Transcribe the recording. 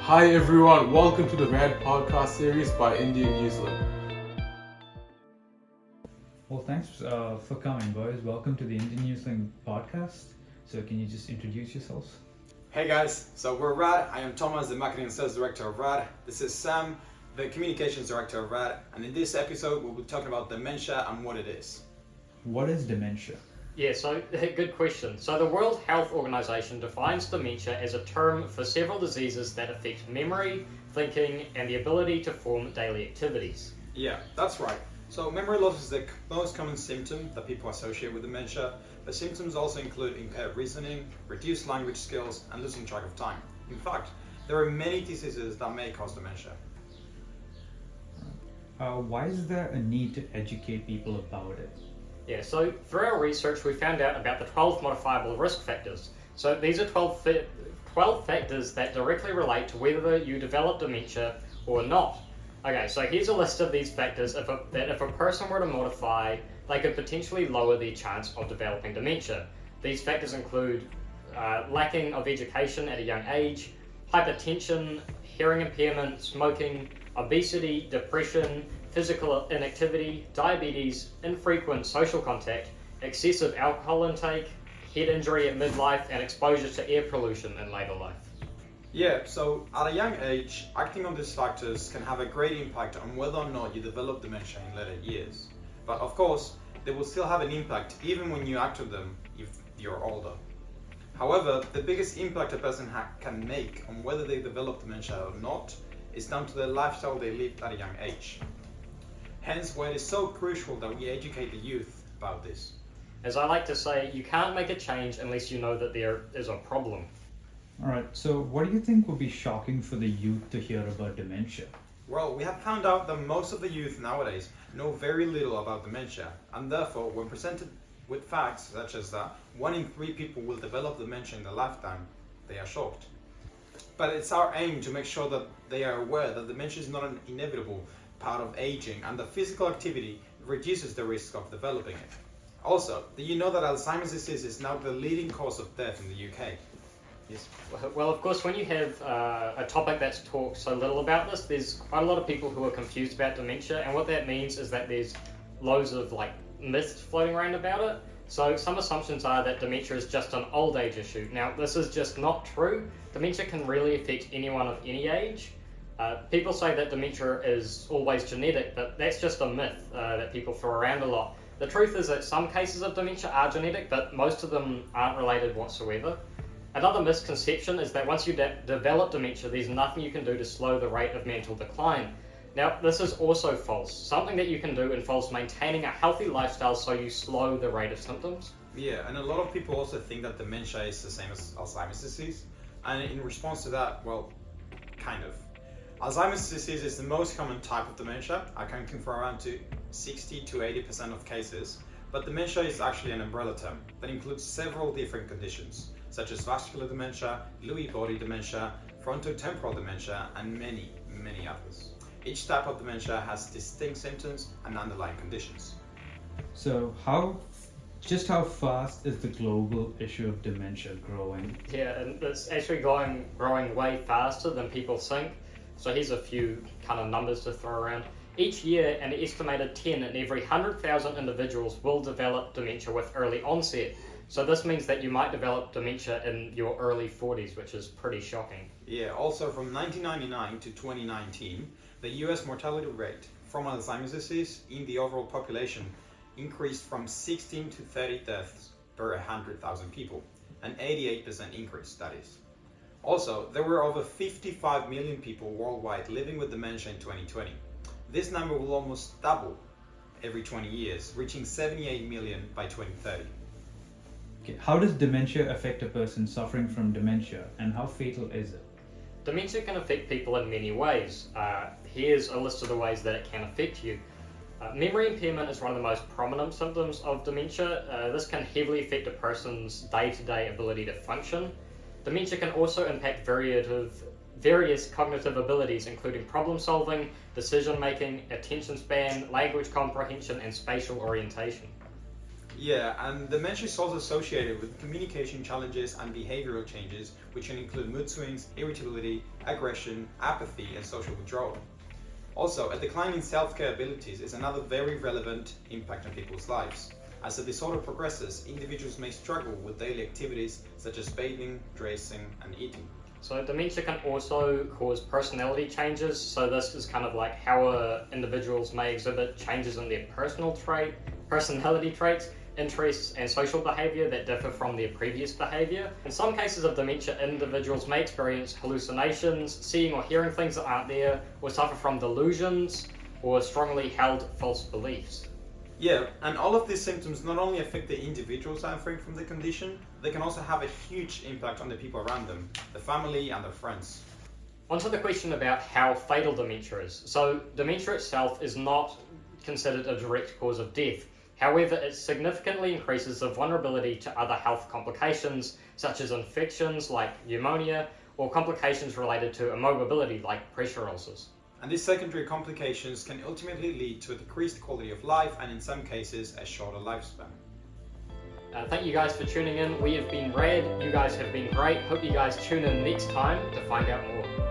Hi everyone, welcome to the Red podcast series by Indian Newsland. Well, thanks for coming, boys. Welcome to the Indian Newsland podcast. So can you just introduce yourselves? Hey guys, so we're Wright. I am Tomas, the Marketing and Sales Director of Wright. This is Sam, the Communications Director of Wright. And in this episode, we'll be talking about dementia and what it is. What is dementia? Yeah, so good question. So the World Health Organization defines dementia as a term for several diseases that affect memory, thinking, and the ability to form daily activities. Yeah, that's right. So memory loss is the most common symptom that people associate with dementia. The symptoms also include impaired reasoning, reduced language skills, and losing track of time. In fact, there are many diseases that may cause dementia. Why is there a need to educate people about it? Yeah, so through our research, we found out about the 12 modifiable risk factors. So these are 12 factors that directly relate to whether you develop dementia or not. Okay, so here's a list of these factors that if a person were to modify, they could potentially lower their chance of developing dementia. These factors include lacking of education at a young age, hypertension, hearing impairment, smoking, obesity, depression, physical inactivity, diabetes, infrequent social contact, excessive alcohol intake, head injury at midlife, and exposure to air pollution in later life. Yeah, so at a young age, acting on these factors can have a great impact on whether or not you develop dementia in later years. But of course, they will still have an impact even when you act on them if you're older. However, the biggest impact a person can make on whether they develop dementia or not is down to the lifestyle they live at a young age. Hence why it is so crucial that we educate the youth about this. As I like to say, you can't make a change unless you know that there is a problem. Alright, so what do you think would be shocking for the youth to hear about dementia? Well, we have found out that most of the youth nowadays know very little about dementia, and therefore when presented with facts such as that 1 in 3 people will develop dementia in their lifetime, they are shocked. But it's our aim to make sure that they are aware that dementia is not an inevitable part of aging and that physical activity reduces the risk of developing it. Also, do you know that Alzheimer's disease is now the leading cause of death in the UK? Yes. Well, of course, when you have a topic that's talked so little about this, there's quite a lot of people who are confused about dementia, and what that means is that there's loads of myths floating around about it. So some assumptions are that dementia is just an old age issue. Now, this is just not true. Dementia can really affect anyone of any age. People say that dementia is always genetic, but that's just a myth that people throw around a lot. The truth is that some cases of dementia are genetic, but most of them aren't related whatsoever. Another misconception is that once you develop dementia, there's nothing you can do to slow the rate of mental decline. Now, this is also false. Something that you can do involves maintaining a healthy lifestyle so you slow the rate of symptoms. Yeah, and a lot of people also think that dementia is the same as Alzheimer's disease. And in response to that, well, kind of. Alzheimer's disease is the most common type of dementia, accounting for around 60 to 80% of cases. But dementia is actually an umbrella term that includes several different conditions, such as vascular dementia, Lewy body dementia, frontotemporal dementia, and many, many others. Each type of dementia has distinct symptoms and underlying conditions. So how fast is the global issue of dementia growing? Yeah, and it's actually growing way faster than people think. So here's a few kind of numbers to throw around. Each year, an estimated 10 in every 100,000 individuals will develop dementia with early onset. So this means that you might develop dementia in your early 40s, which is pretty shocking. Yeah, also from 1999 to 2019, the US mortality rate from Alzheimer's disease in the overall population increased from 16 to 30 deaths per 100,000 people, an 88% increase, that is. Also, there were over 55 million people worldwide living with dementia in 2020. This number will almost double every 20 years, reaching 78 million by 2030. Okay, how does dementia affect a person suffering from dementia, and how fatal is it? Dementia can affect people in many ways. Here's a list of the ways that it can affect you. Memory impairment is one of the most prominent symptoms of dementia. This can heavily affect a person's day-to-day ability to function. Dementia can also impact various cognitive abilities, including problem solving, decision making, attention span, language comprehension, and spatial orientation. Yeah, and dementia is also associated with communication challenges and behavioral changes, which can include mood swings, irritability, aggression, apathy, and social withdrawal. Also, a decline in self-care abilities is another very relevant impact on people's lives. As the disorder progresses, individuals may struggle with daily activities such as bathing, dressing, and eating. So dementia can also cause personality changes. So this is kind of like how individuals may exhibit changes in their personality traits, interests, and social behavior that differ from their previous behavior. In some cases of dementia, individuals may experience hallucinations, seeing or hearing things that aren't there, or suffer from delusions or strongly held false beliefs. Yeah, and all of these symptoms not only affect the individual suffering from the condition, they can also have a huge impact on the people around them, the family and their friends. On to the question about how fatal dementia is. So dementia itself is not considered a direct cause of death. However, it significantly increases the vulnerability to other health complications, such as infections like pneumonia, or complications related to immobility like pressure ulcers. And these secondary complications can ultimately lead to a decreased quality of life and in some cases a shorter lifespan. Thank you guys for tuning in. We have been rad. You guys have been great. Hope you guys tune in next time to find out more.